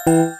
Halo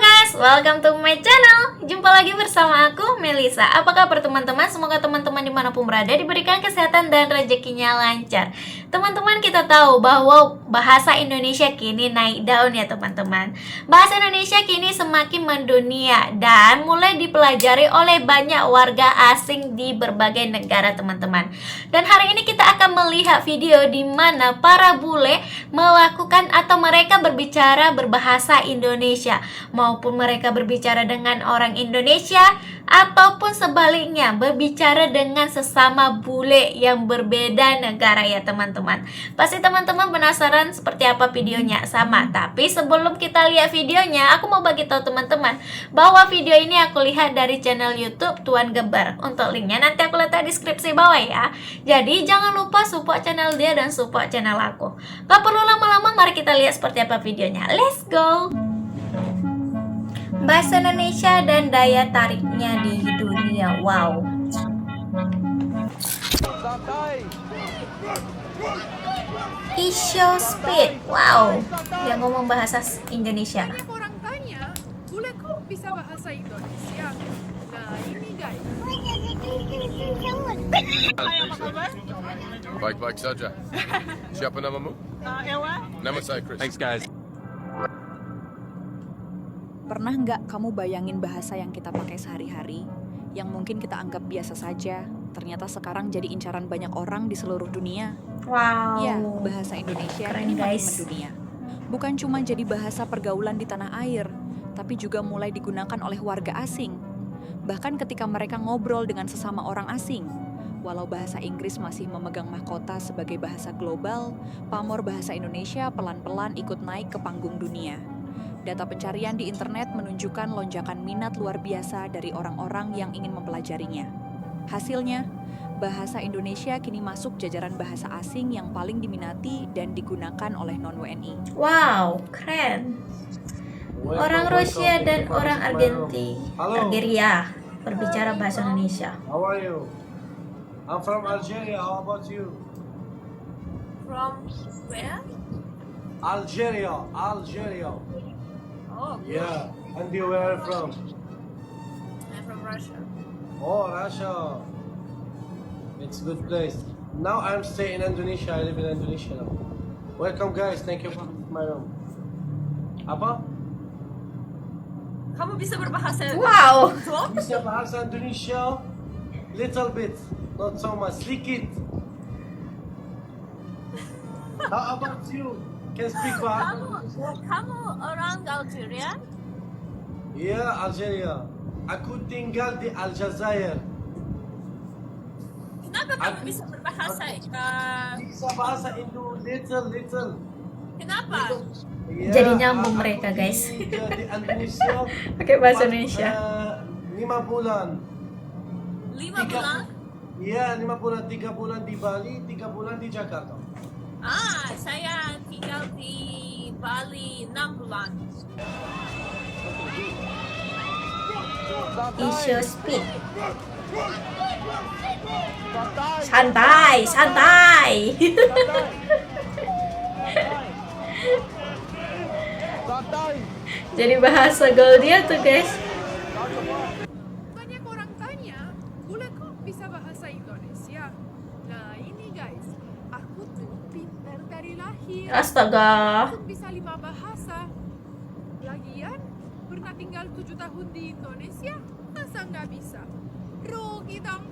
guys, welcome to my channel. Jumpa lagi bersama aku, Melisa. Apa kabar teman-teman? Semoga teman-teman dimanapun berada diberikan kesehatan dan rezekinya lancar. Teman-teman, kita tahu bahwa bahasa Indonesia kini naik daun ya teman-teman. Bahasa Indonesia kini semakin mendunia dan mulai dipelajari oleh banyak warga asing di berbagai negara teman-teman. Dan hari ini kita akan melihat video di mana para bule melakukan atau mereka berbicara berbahasa Indonesia, maupun mereka berbicara dengan orang Indonesia ataupun sebaliknya berbicara dengan sesama bule yang berbeda negara ya teman-teman. Pasti teman-teman penasaran seperti apa videonya sama. Tapi sebelum kita lihat videonya, aku mau bagi tahu teman-teman bahwa video ini aku lihat dari channel YouTube Tuan Geber. Untuk linknya nanti aku letak di deskripsi bawah ya. Jadi jangan lupa support channel dia dan support channel aku. Gak perlu lama-lama, mari kita lihat seperti apa videonya. Let's go. Bahasa Indonesia dan daya tariknya di dunia. Wow. Isyo Speed. Wow. Dia ngomong bahasa Indonesia. Banyak orang tanya, bule kok bisa bahasa Indonesia? Nah ini guys. Hai, apa kabar? Baik-baik saja. Siapa namamu? Ella. Nama saya Chris. Thanks guys. Pernah nggak kamu bayangin bahasa yang kita pakai sehari-hari, yang mungkin kita anggap biasa saja, ternyata sekarang jadi incaran banyak orang di seluruh dunia? Wow. Ya, bahasa Indonesia Keren, ini makin guys. mendunia. Bukan cuma jadi bahasa pergaulan di tanah air, tapi juga mulai digunakan oleh warga asing. Bahkan ketika mereka ngobrol dengan sesama orang asing. Walau bahasa Inggris masih memegang mahkota sebagai bahasa global, pamor bahasa Indonesia pelan-pelan ikut naik ke panggung dunia. Data pencarian di internet menunjukkan lonjakan minat luar biasa dari orang-orang yang ingin mempelajarinya. Hasilnya, bahasa Indonesia kini masuk jajaran bahasa asing yang paling diminati dan digunakan oleh non-WNI. Wow, keren. Orang Rusia dan orang Algeria berbicara bahasa Indonesia. How are you? I'm from Algeria. How about you? From where? Algeria. Oh, Yeah. And you where from? I'm from Russia. Oh, Russia. It's a good place. Now I'm staying in Indonesia. I live in Indonesia now. Welcome guys. Thank you for my room. Apa? Kamu bisa berbahasa Wow. Bisa bahasa Indonesia? Little bit. Not so much. Sedikit. How about you? Can speak bahasa Indonesia? Kamu orang Algeria? Ya, Algeria. Aku tinggal di Aljazair. Kenapa kamu bisa berbahasa? Bisa bahasa Indo little. Kenapa? Ya, Jadi nyambung mereka, aku guys. tinggal di Indonesia. Pakai bahasa Indonesia. 5 bulan. 5 bulan? Iya, 5 bulan. 3 bulan di Bali, 3 bulan di Jakarta. Saya tinggal di Bali 6 bulan. Isyo Speed. Santai. Jadi bahasa Gaudia tuh guys. Banyak orang tanya, bule kok bisa bahasa Indonesia? Nah ini guys, aku tuh pintar dari lahir. Astaga. Aku bisa 5 bahasa. Lagian, pernah tinggal 7 tahun di Indonesia, masa nggak bisa? Rugi dong.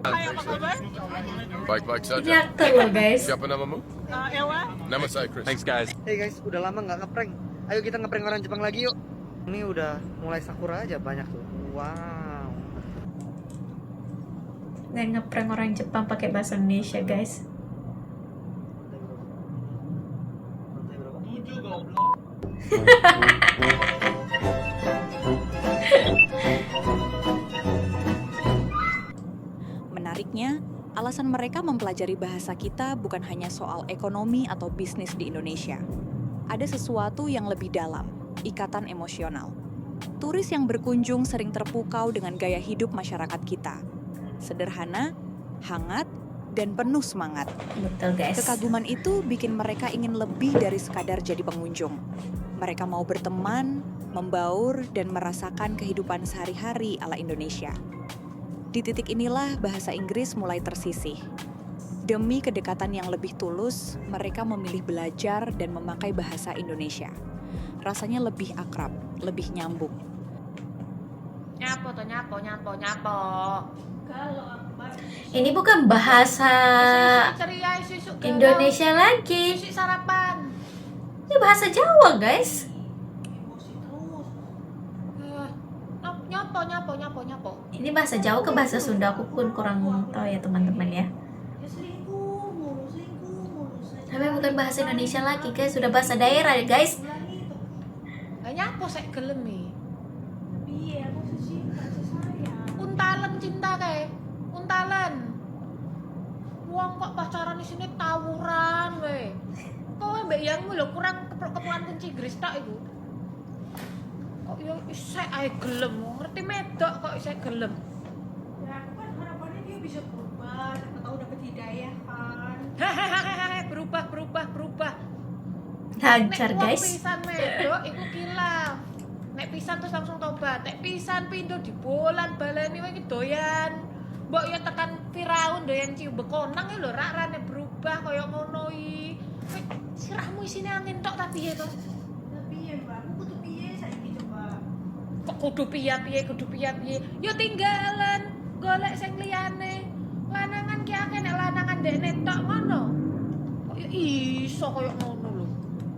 Hai, apa kabar? Baik-baik Ini saja. aktor loh guys. Siapa namamu? Ella. Nama saya Chris. Thanks guys. Hey guys, udah lama nggak ngeprank. Ayo kita ngeprank orang Jepang lagi yuk. Ini udah mulai sakura aja banyak tuh. Wow. Dan ngeprank orang Jepang pakai bahasa Indonesia guys. Menariknya, alasan mereka mempelajari bahasa kita bukan hanya soal ekonomi atau bisnis di Indonesia. Ada sesuatu yang lebih dalam, ikatan emosional. turis yang berkunjung sering terpukau dengan gaya hidup masyarakat kita. Sederhana, hangat, dan penuh semangat. Betul guys. Kekaguman itu bikin mereka ingin lebih dari sekadar jadi pengunjung. Mereka mau berteman, membaur, dan merasakan kehidupan sehari-hari ala Indonesia. Di titik inilah bahasa Inggris mulai tersisih. Demi kedekatan yang lebih tulus, mereka memilih belajar dan memakai bahasa Indonesia. Rasanya lebih akrab, lebih nyambung. Nyapo toh, nyapo. Ini bukan bahasa Ceria, isu Indonesia lagi. isu sarapan. Ini bahasa Jawa guys. Nyapo. Ini bahasa Jawa ke bahasa Sunda, aku pun kurang tahu ya teman-teman ya. Tapi bukan bahasa Indonesia lagi guys, sudah bahasa daerah ya guys. Nyapo saya gelem Untalan cinta kayak. Untalan. Wong kok pacaran di sini tawuran we. Kowe mbek yangmu lho kurang keprokan kunci Inggris tak iku. Kok yo isek ae gelem, ngerti medok kok isek gelem. Ya aku kan harapannya dia bisa berubah, siapa tahu dapat hidayah kan. Hehehe, berubah. Lancar Nek wong guys. pisan medok iku kilaf. Nek pisan terus langsung tobat. Nek pisan pindho dibolan baleni wae iki doyan. Mbok ya tekan Firaun doyan cium bekonang ya lho rak rane berubah kaya ngono iki. Kowe sirahmu isine angin tok ta piye to? Tapi ya Mbak, aku kudu piye saiki coba. Kok kudu piye? Ya tinggalan golek sing liyane. Lanangan ki akeh nek lanangan dekne tok ngono. Kok ya iso kaya ngono lho.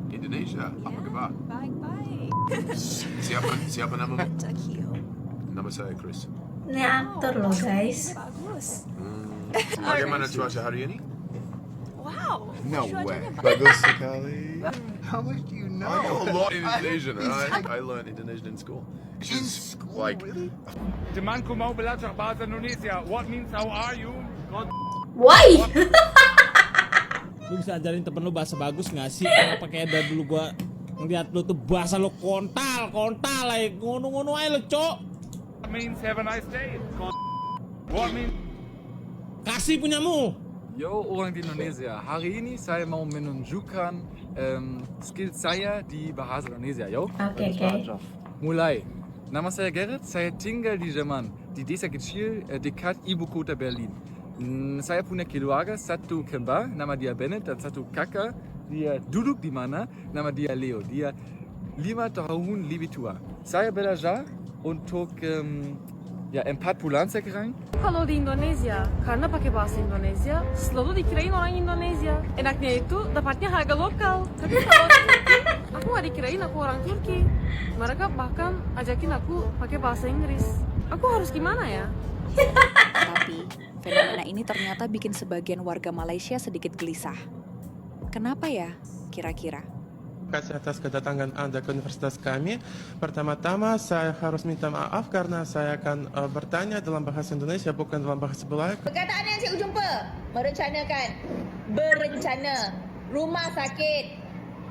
Indonesia, apa kabar? Baik-baik. Siapa namamu? Tokyo. Nama saya Chris. Ini aktor loh guys. Bagus. Bagaimana cuaca hari ini? Wow. No way. Bagus sekali. How much do you know? I know a lot in Indonesian. I learned Indonesian in school. In school, like really? Temanku mau belajar bahasa Indonesia. What means how are you? Why? Lu bisa ajarin temen lu bahasa bagus nggak sih? Kenapa kayak dari dulu gua ngeliat lu tuh bahasa lu kontal aja ngono-ngono aja lu, Cok. What means have a nice day? What means Kasih punyamu. Yo, orang di Indonesia. Hari ini saya mau menunjukkan skill saya di bahasa Indonesia, yo. Oke. Mulai. Nama saya Gerrit, saya tinggal di Jerman, di desa kecil dekat ibu kota Berlin. Saya punya keluarga, satu kembar, nama dia Bennett, dan satu kakak, dia duduk di mana, nama dia Leo. Dia 5 tahun lebih tua. Saya belajar untuk 4 bulan sekarang. Kalau di Indonesia, karena pakai bahasa Indonesia, selalu dikirain orang Indonesia. Enaknya itu dapatnya harga lokal. Tapi kalau di Turki, aku nggak dikirain aku orang Turki. Mereka bahkan ajakin aku pakai bahasa Inggris. Aku harus gimana ya? Tapi, fenomena ini ternyata bikin sebagian warga Malaysia sedikit gelisah. Kenapa ya, kira-kira? Terima kasih atas kedatangan Anda ke universitas kami. Pertama-tama saya harus minta maaf karena saya akan bertanya dalam bahasa Indonesia bukan dalam bahasa Belanda. Perkataan yang saya jumpa berencana, rumah sakit,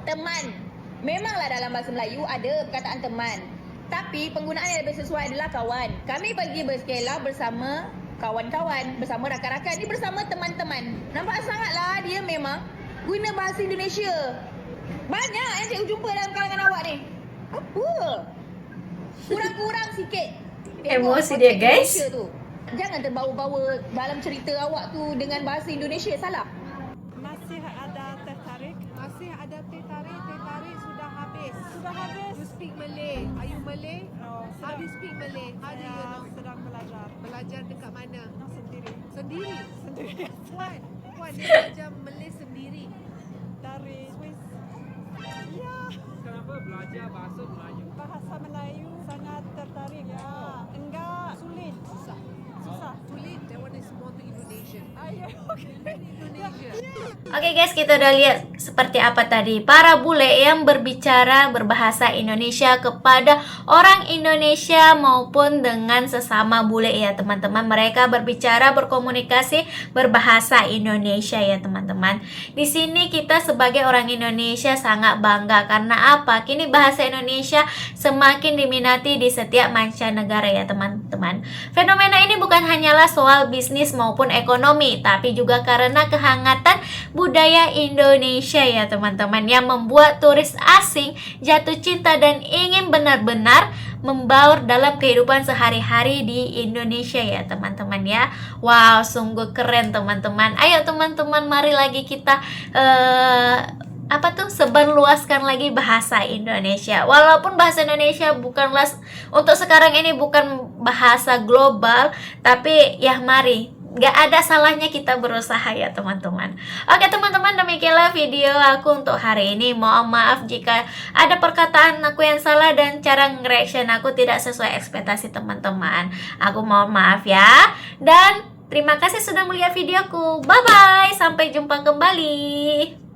teman. Memanglah dalam bahasa Melayu ada perkataan teman. Tapi penggunaan yang lebih sesuai adalah kawan. Kami pergi berskela bersama kawan-kawan, bersama rakan-rakan, ini bersama teman-teman. Nampak sangatlah dia memang guna bahasa Indonesia. Banyak yang saya jumpa dalam kalangan awak ni. Apa? Kurang-kurang sikit. Emosi dia, guys. Indonesia tu. Jangan terbawa-bawa dalam cerita awak tu dengan bahasa Indonesia, salah. Masih ada tertarik? Masih ada tertarik. Tertarik sudah habis. Sudah habis? You speak Malay. Are you Malay? No. How do you speak Malay? How do you know? Sedang belajar. Belajar dekat mana? Sendiri. Sendiri? Puan dia belajar Malay sendiri. Dari Swiss. Ya. kenapa belajar bahasa Melayu? Bahasa Melayu sangat tertarik. Ya. Enggak sulit. Susah. Sulit. That one is more to Indonesian. Indonesia. Oke guys, kita udah lihat seperti apa tadi para bule yang berbicara berbahasa Indonesia kepada orang Indonesia maupun dengan sesama bule ya teman-teman. Mereka berbicara, berkomunikasi berbahasa Indonesia ya teman-teman. Di sini kita sebagai orang Indonesia sangat bangga karena apa? Kini bahasa Indonesia semakin diminati di setiap mancanegara ya teman-teman. Fenomena ini bukan hanyalah soal bisnis maupun ekonomi, tapi juga karena kehangatan budaya Indonesia ya teman-teman, yang membuat turis asing jatuh cinta dan ingin benar-benar membaur dalam kehidupan sehari-hari di Indonesia ya teman-teman ya. Wow, sungguh keren teman-teman. Ayo teman-teman, mari lagi kita sebarluaskan lagi bahasa Indonesia. Walaupun bahasa Indonesia bukanlah untuk sekarang ini bukan bahasa global, tapi ya mari, gak ada salahnya kita berusaha ya teman-teman. Oke teman-teman, demikianlah video aku untuk hari ini. Mohon maaf jika ada perkataan aku yang salah dan cara nge-reaction aku tidak sesuai ekspektasi teman-teman. Aku mohon maaf ya. Dan terima kasih sudah melihat videoku. Bye bye, sampai jumpa kembali.